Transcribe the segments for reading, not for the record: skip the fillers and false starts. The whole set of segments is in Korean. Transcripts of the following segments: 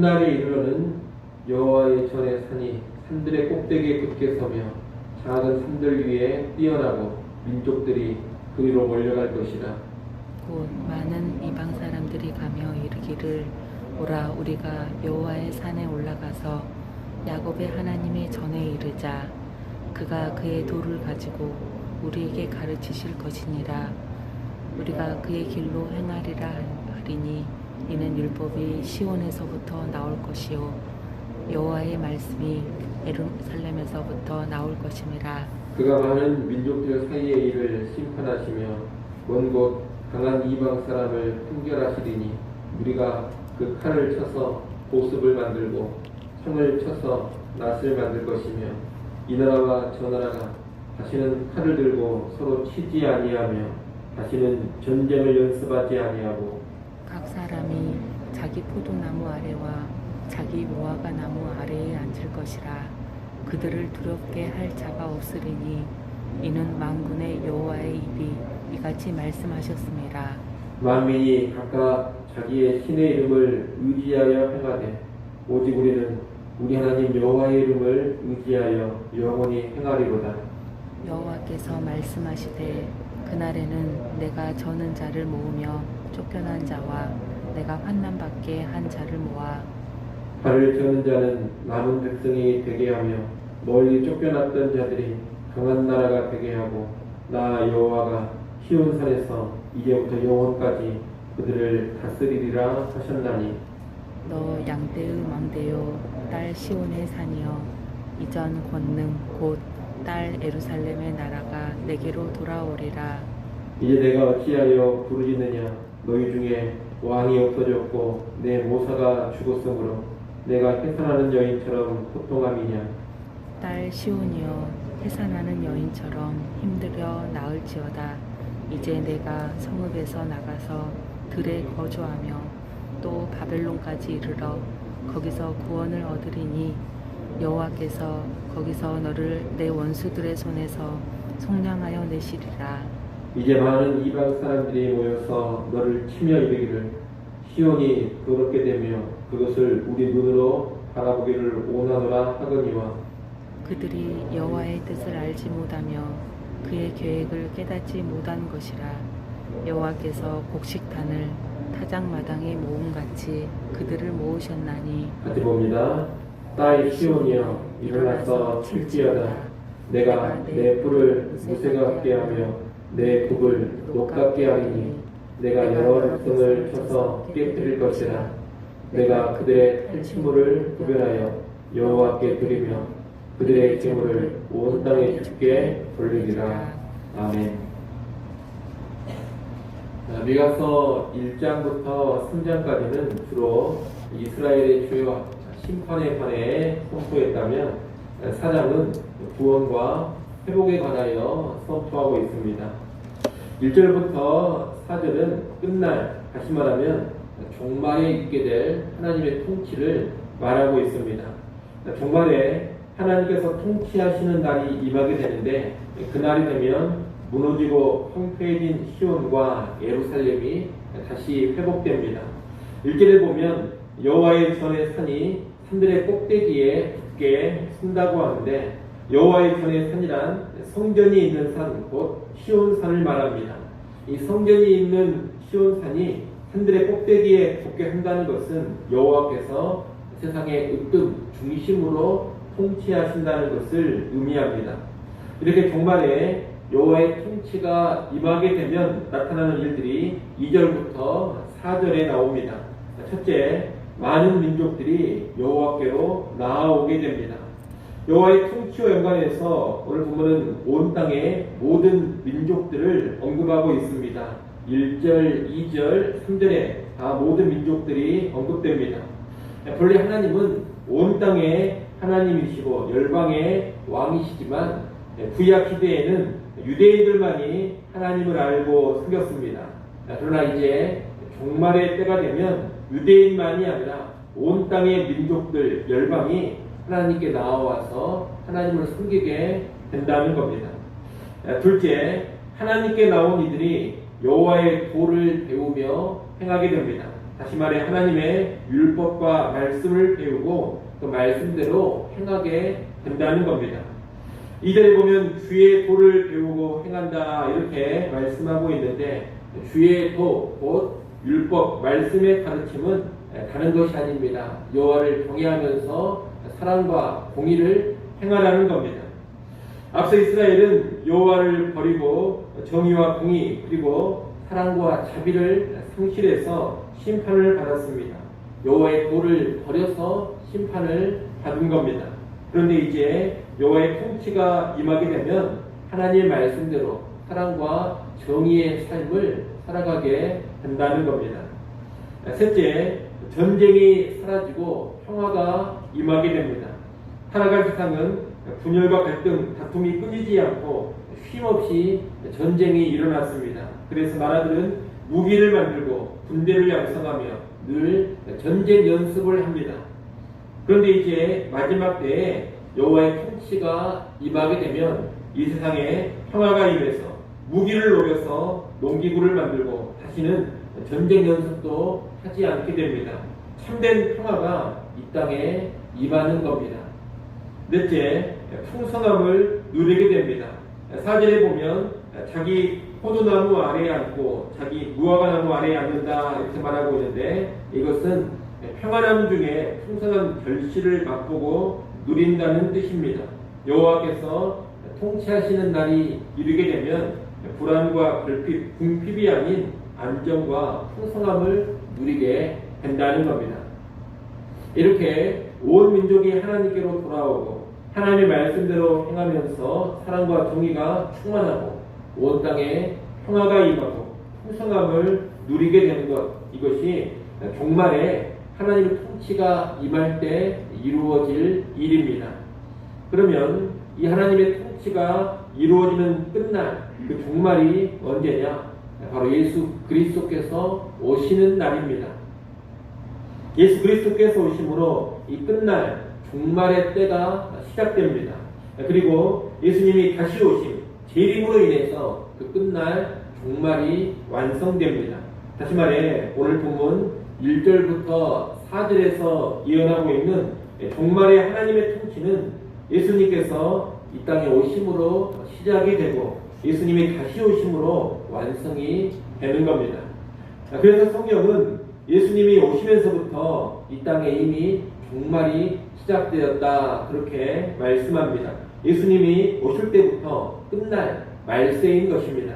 날에 이르러는 여호와의 전의 산이 산들의 꼭대기에 굳게 서며 작은 산들 위에 뛰어나고 민족들이 그 위로 몰려갈 것이라. 곧 많은 이방 사람들이 가며 이르기를 오라 우리가 여호와의 산에 올라가서 야곱의 하나님의 전에 이르자. 그가 그의 도를 가지고 우리에게 가르치실 것이니라. 우리가 그의 길로 행하리라 하리니 이는 율법이 시온에서부터 나올 것이요 여호와의 말씀이 예루살렘에서부터 나올 것임이라. 그가 많은 민족들 사이의 일을 심판하시며 먼 곳 강한 이방 사람을 판결하시리니 우리가 그 칼을 쳐서 보습을 만들고 창을 쳐서 낫을 만들 것이며 이 나라와 저 나라가 다시는 칼을 들고 서로 치지 아니하며 다시는 전쟁을 연습하지 아니하고 각 사람이 자기 포도나무 아래와 자기 무화과 나무 아래에 앉을 것이라. 그들을 두렵게 할 자가 없으리니 이는 만군의 여호와의 입이 이같이 말씀하셨음이라. 만민이 각각 자기의 신의 이름을 의지하여 행하되 오직 우리는 우리 하나님 여호와의 이름을 의지하여 영원히 행하리로다. 여호와께서 말씀하시되 그날에는 내가 저는 자를 모으며 쫓겨난 자와 내가 환난받게 한 자를 모아 발을 저는 자는 남은 백성이 되게 하며 멀리 쫓겨났던 자들이 강한 나라가 되게 하고 나 여호와가 시온산에서 이제부터 영원까지 그들을 다스리리라 하셨나니 너 양떼의 망대요 딸 시온의 산이여 이전 권능 곧 딸 예루살렘의 나라가 내게로 돌아오리라. 이제 내가 어찌하여 부르짖느냐. 너희 중에 왕이 없어졌고 내 모사가 죽었으므로 내가 해산하는 여인처럼 고통함이냐. 딸 시온이여 해산하는 여인처럼 힘들여 나을지어다. 이제 내가 성읍에서 나가서 들에 거주하며 또 바벨론까지 이르러 거기서 구원을 얻으리니 여호와께서 거기서 너를 내 원수들의 손에서 속량하여 내시리라. 이제 많은 이방 사람들이 모여서 너를 치며 이르기를 시온이 더럽게 되며 그것을 우리 눈으로 바라보기를 원하노라 하거니와 그들이 여호와의 뜻을 알지 못하며 그의 계획을 깨닫지 못한 것이라. 여호와께서 곡식단을 타작마당에 모음같이 그들을 모으셨나니 같이 봅니다. 딸 시온이여 일어나서 칠지어다. 내가 내 뿔을 무쇠 같게 하며 내 굽을 녹 같게 하리니 내가 여러 백성을 쳐서 깨뜨릴 것이라. 내가 그들의 탈취물을 구별하여 여호와께 드리며 그들의 재물을 온 땅에 주께 돌리리라. 아멘. 미가서 1장부터 3장까지는 주로 이스라엘의 죄와 심판에 관해 선포했다면 4장은 구원과 회복에 관하여 선포하고 있습니다. 1절부터 4절은 끝날, 다시 말하면 종말에 있게 될 하나님의 통치를 말하고 있습니다. 종말에 하나님께서 통치하시는 날이 임하게 되는데 그날이 되면 무너지고 황폐해진 시온과 예루살렘이 다시 회복됩니다. 1절에 보면 여호와의 전의 산이 산들의 꼭대기에 굳게 선다고 하는데 여호와의 전의 산이란 성전이 있는 산, 곧 시온산을 말합니다. 이 성전이 있는 시온산이 산들의 꼭대기에 굳게 한다는 것은 여호와께서 세상의 으뜸 중심으로 통치하신다는 것을 의미합니다. 이렇게 종말에 여호와의 통치가 임하게 되면 나타나는 일들이 2절부터 4절에 나옵니다. 첫째, 많은 민족들이 여호와께로 나아오게 됩니다. 여호와의 통치와 연관해서 오늘 본문은 온 땅의 모든 민족들을 언급하고 있습니다. 1절, 2절, 3절에 다 모든 민족들이 언급됩니다. 본래 하나님은 온 땅의 하나님이시고 열방의 왕이시지만 구약 시대에는 유대인들만이 하나님을 알고 섬겼습니다. 그러나 이제 종말의 때가 되면 유대인만이 아니라 온 땅의 민족들, 열방이 하나님께 나와서 하나님을 섬기게 된다는 겁니다. 둘째, 하나님께 나온 이들이 여호와의 도를 배우며 행하게 됩니다. 다시 말해 하나님의 율법과 말씀을 배우고 그 말씀대로 행하게 된다는 겁니다. 2절에 보면 주의 도를 배우고 행한다 이렇게 말씀하고 있는데 주의 도, 곧 율법, 말씀의 가르침은 다른 것이 아닙니다. 여호와를 경외하면서 사랑과 공의를 행하라는 겁니다. 앞서 이스라엘은 여호와를 버리고 정의와 공의 그리고 사랑과 자비를 상실해서 심판을 받았습니다. 여호와의 도를 버려서 심판을 받은 겁니다. 그런데 이제 여호와의 통치가 임하게 되면 하나님의 말씀대로 사랑과 정의의 삶을 살아가게 된다는 겁니다. 셋째, 전쟁이 사라지고 평화가 임하게 됩니다. 살아갈 세상은 분열과 갈등, 다툼이 끊이지 않고 쉼없이 전쟁이 일어났습니다. 그래서 나라들은 무기를 만들고 군대를 양성하며 늘 전쟁 연습을 합니다. 그런데 이제 마지막 때에 여호와의 통치가 임하게 되면 이 세상에 평화가 임해서 무기를 녹여서 농기구를 만들고 다시는 전쟁 연습도 하지 않게 됩니다. 참된 평화가 이 땅에 임하는 겁니다. 넷째, 풍성함을 누리게 됩니다. 4절에 보면 자기 포도나무 아래에 앉고 자기 무화과나무 아래에 앉는다 이렇게 말하고 있는데 이것은 평안함 중에 풍성한 결실을 맛보고 누린다는 뜻입니다. 여호와께서 통치하시는 날이 이르게 되면 불안과 궁핍이 아닌 안정과 풍성함을 누리게 된다는 겁니다. 이렇게 온 민족이 하나님께로 돌아오고 하나님의 말씀대로 행하면서 사랑과 정의가 충만하고 온 땅에 평화가 임하고 풍성함을 누리게 되는 것, 이것이 종말에 하나님의 통치가 임할 때 이루어질 일입니다. 그러면 이 하나님의 통치가 이루어지는 끝날 그 종말이 언제냐? 바로 예수 그리스도께서 오시는 날입니다. 예수 그리스도께서 오심으로 이 끝날 종말의 때가 시작됩니다. 그리고 예수님이 다시 오심 재림으로 인해서 그 끝날 종말이 완성됩니다. 다시 말해 오늘 본문 1절부터 4절에서 예언하고 있는 종말의 하나님의 통치는 예수님께서 이 땅에 오심으로 시작이 되고 예수님이 다시 오심으로 완성이 되는 겁니다. 그래서 성경은 예수님이 오시면서부터 이 땅에 이미 종말이 시작되었다 그렇게 말씀합니다. 예수님이 오실 때부터 끝날 말세인 것입니다.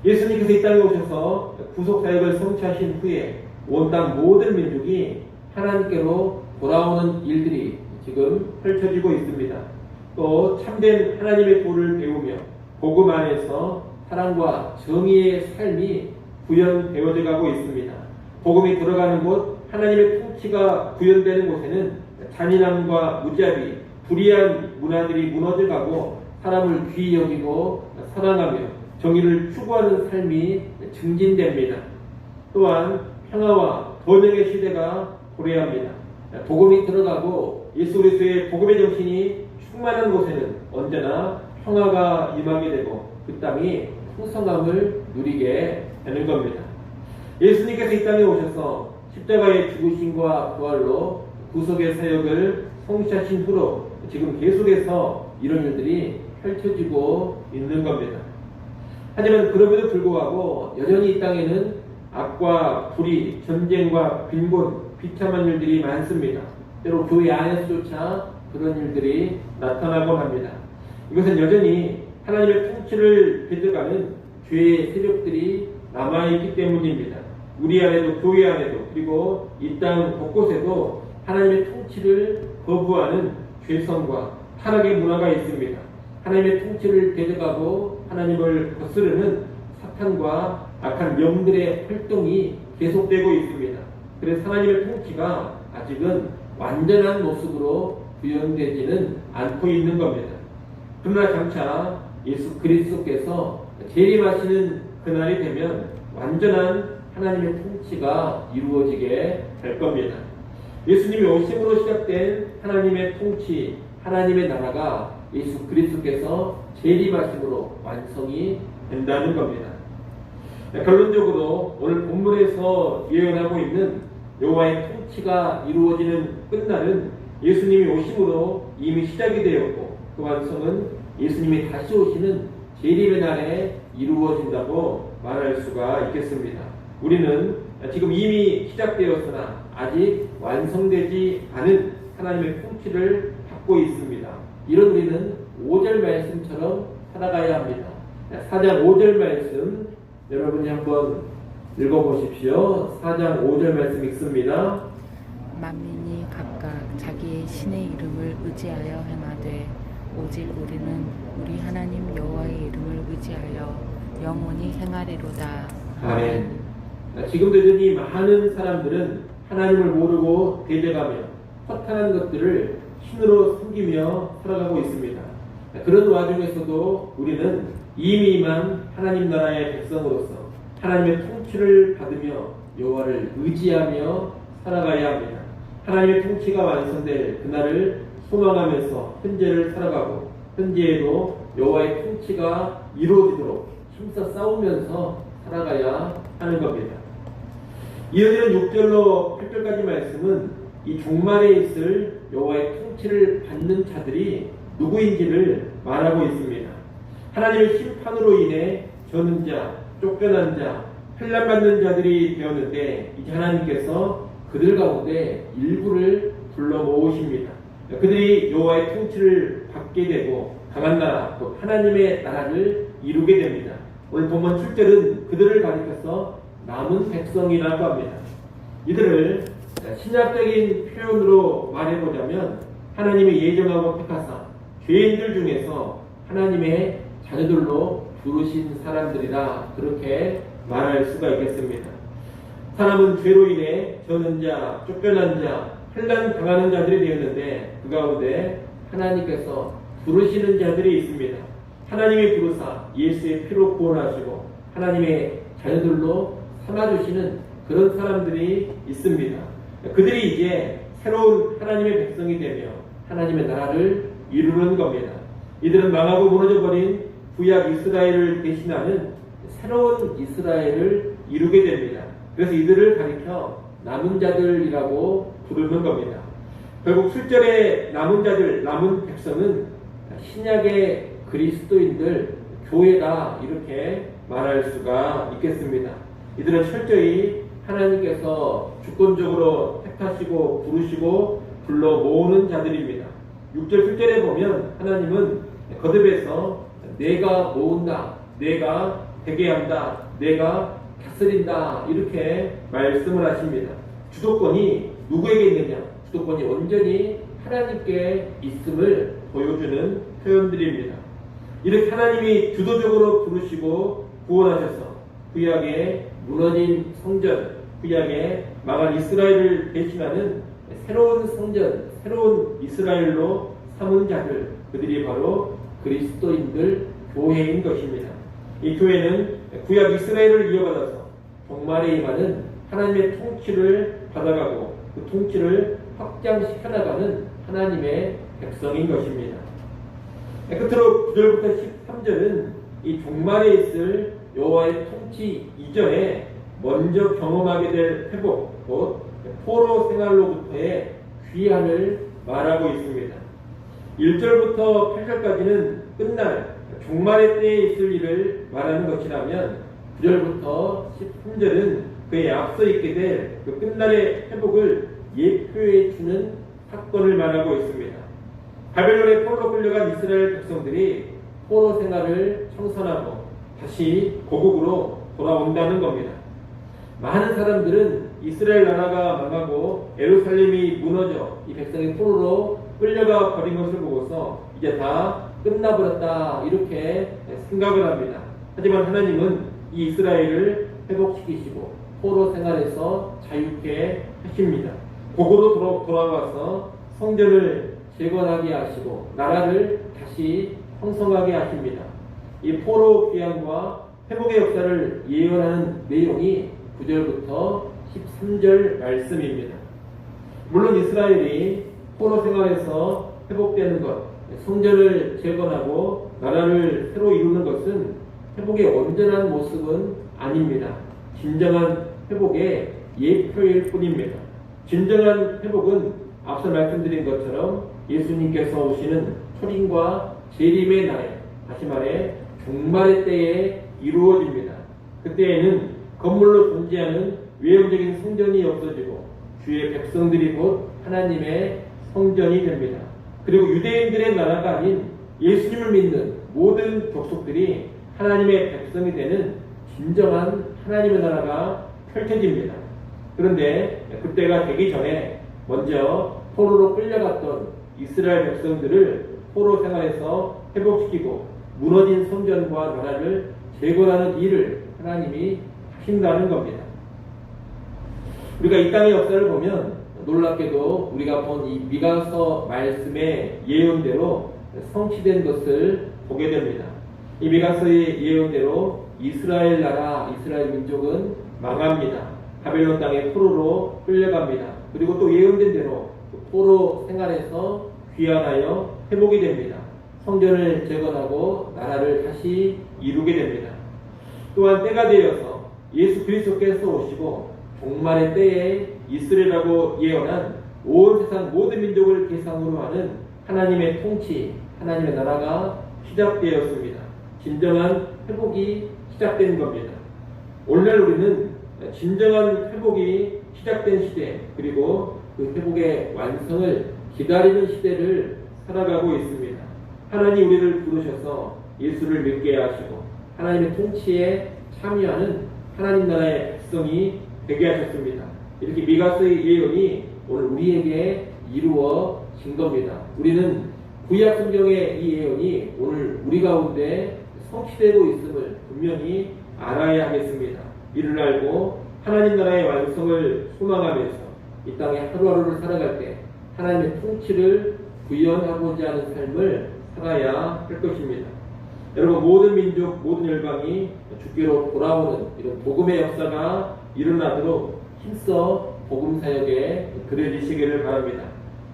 예수님께서 이 땅에 오셔서 구속사역을 성취하신 후에 온 땅 모든 민족이 하나님께로 돌아오는 일들이 지금 펼쳐지고 있습니다. 또 참된 하나님의 도를 배우며 복음 안에서 사랑과 정의의 삶이 구현되어져 가고 있습니다. 복음이 들어가는 곳, 하나님의 통치가 구현되는 곳에는 잔인함과 무자비, 불의한 문화들이 무너져가고 사람을 귀히 여기고 사랑하며 정의를 추구하는 삶이 증진됩니다. 또한 평화와 번영의 시대가 도래합니다. 복음이 들어가고 예수 그리스도의 복음의 정신이 충만한 곳에는 언제나 평화가 임하게 되고 그 땅이 풍성함을 누리게 되는 겁니다. 예수님께서 이 땅에 오셔서 십자가의 죽으심과 부활로 구속의 사역을 성취하신 후로 지금 계속해서 이런 일들이 펼쳐지고 있는 겁니다. 하지만 그럼에도 불구하고 여전히 이 땅에는 악과 불의, 전쟁과 빈곤, 비참한 일들이 많습니다. 때로 교회 안에서조차 그런 일들이 나타나곤 합니다. 이것은 여전히 하나님의 통치를 뺏어가는 죄의 세력들이 남아있기 때문입니다. 우리 안에도 교회 안에도 그리고 이 땅 곳곳에도 하나님의 통치를 거부하는 죄성과 타락의 문화가 있습니다. 하나님의 통치를 뺏어가고 하나님을 거스르는 사탄과 악한 영들의 활동이 계속되고 있습니다. 그래서 하나님의 통치가 아직은 완전한 모습으로 구현되지는 않고 있는 겁니다. 그러나 장차 예수 그리스도께서 재림하시는 그날이 되면 완전한 하나님의 통치가 이루어지게 될 겁니다. 예수님이 오심으로 시작된 하나님의 통치, 하나님의 나라가 예수 그리스도께서 재림하심으로 완성이 된다는 겁니다. 결론적으로 오늘 본문에서 예언하고 있는 여호와의 통치가 이루어지는 끝날은 예수님이 오심으로 이미 시작이 되었고 그 완성은 예수님이 다시 오시는 재림의 날에 이루어진다고 말할 수가 있겠습니다. 우리는 지금 이미 시작되었으나 아직 완성되지 않은 하나님의 통치를 받고 있습니다. 이런 우리는 5절 말씀처럼 살아가야 합니다. 4장 5절 말씀 여러분이 한번 읽어보십시오. 4장 5절 말씀 읽습니다. 만민이 각각 자기의 신의 이름을 의지하여 행하되 오직 우리는 우리 하나님 여호와의 이름을 의지하여 영원히 행하리로다. 아멘. 지금도 여전히 많은 사람들은 하나님을 모르고 대적하며 허탄한 것들을 신으로 섬기며 살아가고 있습니다. 그런 와중에서도 우리는 이미만 하나님 나라의 백성으로서 하나님의 통치를 받으며 여호와를 의지하며 살아가야 합니다. 하나님의 통치가 완성될 그날을 소망하면서 현재를 살아가고 현재에도 여호와의 통치가 이루어지도록 힘써 싸우면서 살아가야 하는 겁니다. 이어지는 6절로 8절까지 말씀은 이 종말에 있을 여호와의 통치를 받는 자들이 누구인지를 말하고 있습니다. 하나님의 심판으로 인해 저는 자, 쫓겨난 자, 환난받는 자들이 되었는데 이제 하나님께서 그들 가운데 일부를 불러 모으십니다. 그들이 여호와의 통치를 받게 되고 강한 나라, 또 하나님의 나라를 이루게 됩니다. 오늘 본문 7절은 그들을 가리켜서 남은 백성이라고 합니다. 이들을 신약적인 표현으로 말해보자면 하나님의 예정하고 택하사 죄인들 중에서 하나님의 자녀들로 부르신 사람들이라 그렇게 말할 수가 있겠습니다. 사람은 죄로 인해 저는 자, 쫓겨난 자, 환난 당하는 자들이 되었는데 그 가운데 하나님께서 부르시는 자들이 있습니다. 하나님의 부르사 예수의 피로 구원하시고 하나님의 자녀들로 삼아주시는 그런 사람들이 있습니다. 그들이 이제 새로운 하나님의 백성이 되며 하나님의 나라를 이루는 겁니다. 이들은 망하고 무너져버린 구약 이스라엘을 대신하는 새로운 이스라엘을 이루게 됩니다. 그래서 이들을 가리켜 남은 자들이라고 부르는 겁니다. 결국 7절의 남은 자들, 남은 백성은 신약의 그리스도인들, 교회다 이렇게 말할 수가 있겠습니다. 이들은 철저히 하나님께서 주권적으로 택하시고 부르시고 불러 모으는 자들입니다. 6절 7절에 보면 하나님은 거듭해서 내가 모은다, 내가 되게 한다, 내가 다스린다 이렇게 말씀을 하십니다. 주도권이 누구에게 있느냐? 주도권이 온전히 하나님께 있음을 보여주는 표현들입니다. 이렇게 하나님이 주도적으로 부르시고 구원하셔서 구약의 무너진 성전, 구약의 망한 이스라엘을 대신하는 새로운 성전, 새로운 이스라엘로 삼은 자들, 그들이 바로 그리스도인들, 교회인 것입니다. 이 교회는 구약 이스라엘을 이어받아서 종말에 임하는 하나님의 통치를 받아가고 그 통치를 확장시켜 나가는 하나님의 백성인 것입니다. 끝으로 9절부터 13절은 이 종말에 있을 여호와의 통치 이전에 먼저 경험하게 될 회복, 곧 포로 생활로부터의 귀환을 말하고 있습니다. 1절부터 8절까지는 끝날 종말의 때에 있을 일을 말하는 것이라면 9절부터 13절은 그에 앞서 있게 될 그 끝날의 회복을 예표해 주는 사건을 말하고 있습니다. 바벨론의 포로로 끌려간 이스라엘 백성들이 포로 생활을 청산하고 다시 고국으로 돌아온다는 겁니다. 많은 사람들은 이스라엘 나라가 망하고 예루살렘이 무너져 이 백성이 포로로 끌려가 버린 것을 보고서 이제 다 끝나버렸다 이렇게 생각을 합니다. 하지만 하나님은 이 이스라엘을 회복시키시고 포로 생활에서 자유케 하십니다. 고국으로 돌아와서 성전을 재건하게 하시고 나라를 다시 형성하게 하십니다. 이 포로 귀환과 회복의 역사를 예언하는 내용이 9절부터 13절 말씀입니다. 물론 이스라엘이 포로 생활에서 회복되는 것, 성전을 재건하고 나라를 새로 이루는 것은 회복의 온전한 모습은 아닙니다. 진정한 회복의 예표일 뿐입니다. 진정한 회복은 앞서 말씀드린 것처럼 예수님께서 오시는 초림과 재림의 날에, 다시 말해 종말의 때에 이루어집니다. 그때에는 건물로 존재하는 외형적인 성전이 없어지고 주의 백성들이 곧 하나님의 성전이 됩니다. 그리고 유대인들의 나라가 아닌 예수님을 믿는 모든 족속들이 하나님의 백성이 되는 진정한 하나님의 나라가 펼쳐집니다. 그런데 그때가 되기 전에 먼저 포로로 끌려갔던 이스라엘 백성들을 포로 생활에서 회복시키고 무너진 성전과 나라를 재건하는 일을 하나님이 하신다는 겁니다. 우리가 이 땅의 역사를 보면 놀랍게도 우리가 본 이 미가서 말씀의 예언대로 성취된 것을 보게 됩니다. 이 미가서의 예언대로 이스라엘 나라, 이스라엘 민족은 망합니다. 바벨론 땅의 포로로 끌려갑니다. 그리고 또 예언된 대로 포로 생활에서 귀환하여 회복이 됩니다. 성전을 재건하고 나라를 다시 이루게 됩니다. 또한 때가 되어서 예수 그리스도께서 오시고 종말의 때에 이스라엘이라고 예언한 온 세상 모든 민족을 대상으로 하는 하나님의 통치, 하나님의 나라가 시작되었습니다. 진정한 회복이 시작된 겁니다. 오늘날 우리는 진정한 회복이 시작된 시대, 그리고 그 회복의 완성을 기다리는 시대를 살아가고 있습니다. 하나님 우리를 부르셔서 예수를 믿게 하시고 하나님의 통치에 참여하는 하나님 나라의 백성이 되게 하셨습니다. 이렇게 미가서의 예언이 오늘 우리에게 이루어진 겁니다. 우리는 구약 성경의 이 예언이 오늘 우리 가운데 성취되고 있음을 분명히 알아야 하겠습니다. 이를 알고 하나님 나라의 완성을 소망하면서 이 땅에 하루하루를 살아갈 때 하나님의 통치를 구현하고자 하는 삶을 살아야 할 것입니다. 여러분, 모든 민족, 모든 열방이 주께로 돌아오는 이런 복음의 역사가 일어나도록 힘써 복음 사역에 들여지시기를 바랍니다.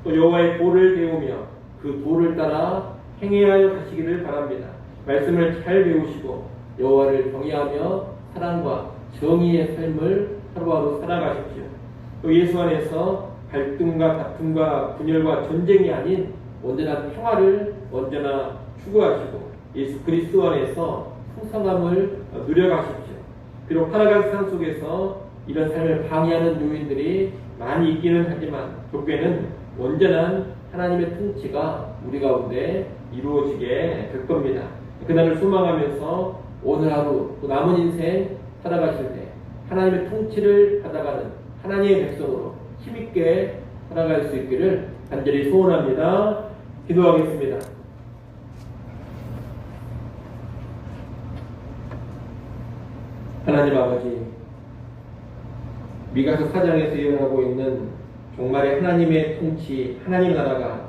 또 여호와의 도를 배우며 그 도를 따라 행해하여 가시기를 바랍니다. 말씀을 잘 배우시고 여호와를 경외하며 사랑과 정의의 삶을 하루하루 살아가십시오. 또 예수 안에서 갈등과 다툼과 분열과 전쟁이 아닌 온전한 평화를 언제나 추구하시고 예수 그리스도 안에서 풍성함을 누려가십시오. 비록 살아가는 세상 속에서 이런 삶을 방해하는 요인들이 많이 있기는 하지만 교회는 온전한 하나님의 통치가 우리 가운데 이루어지게 될 겁니다. 그날을 소망하면서 오늘 하루 또 남은 인생 살아가실 때 하나님의 통치를 받아가는 하나님의 백성으로 힘있게 살아갈 수 있기를 간절히 소원합니다. 기도하겠습니다. 하나님 아버지, 미가서 4장에서 예언하고 있는 종말의 하나님의 통치, 하나님 나라가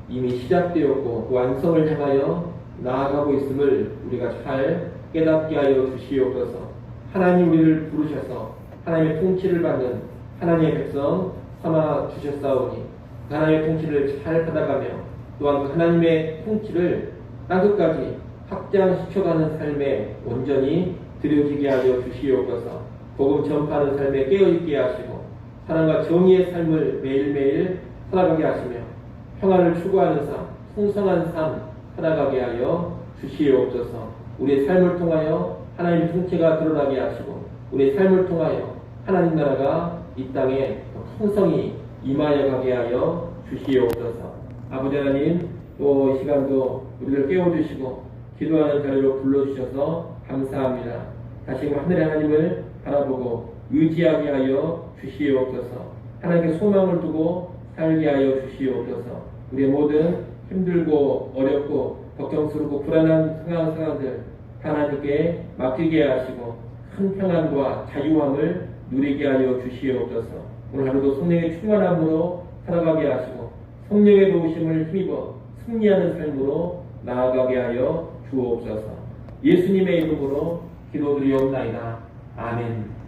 이미 시작되었고 그 완성을 향하여 나아가고 있음을 우리가 잘 깨닫게 하여 주시옵소서. 하나님 우리를 부르셔서 하나님의 통치를 받는 하나님의 백성 삼아 주셨사오니 그 하나님의 통치를 잘 받아가며 또한 그 하나님의 통치를 땅끝까지 확장시켜가는 삶에 온전히 드려지게 하여 주시옵소서. 복음 전파하는 삶에 깨어있게 하시고 사랑과 정의의 삶을 매일매일 살아가게 하시며 평안을 추구하는 삶, 풍성한 삶 살아가게 하여 주시옵소서. 우리의 삶을 통하여 하나님의 통치가 드러나게 하시고 우리의 삶을 통하여 하나님 나라가 이 땅에 풍성히 임하여 가게 하여 주시옵소서. 아버지 하나님, 또 이 시간도 우리를 깨워주시고 기도하는 자리로 불러주셔서 감사합니다. 다시금 하늘의 하나님을 바라보고 의지하게 하여 주시옵소서. 하나님께 소망을 두고 살게 하여 주시옵소서. 우리의 모든 힘들고 어렵고 걱정스럽고 불안한 상황들 하나님께 맡기게 하시고 큰 평안과 자유함을 누리게 하여 주시옵소서. 오늘 하루도 성령의 충만함으로 살아가게 하시고 성령의 도우심을 힘입어 승리하는 삶으로 나아가게 하여 주옵소서. 예수님의 이름으로 기도드리옵나이다. 아멘.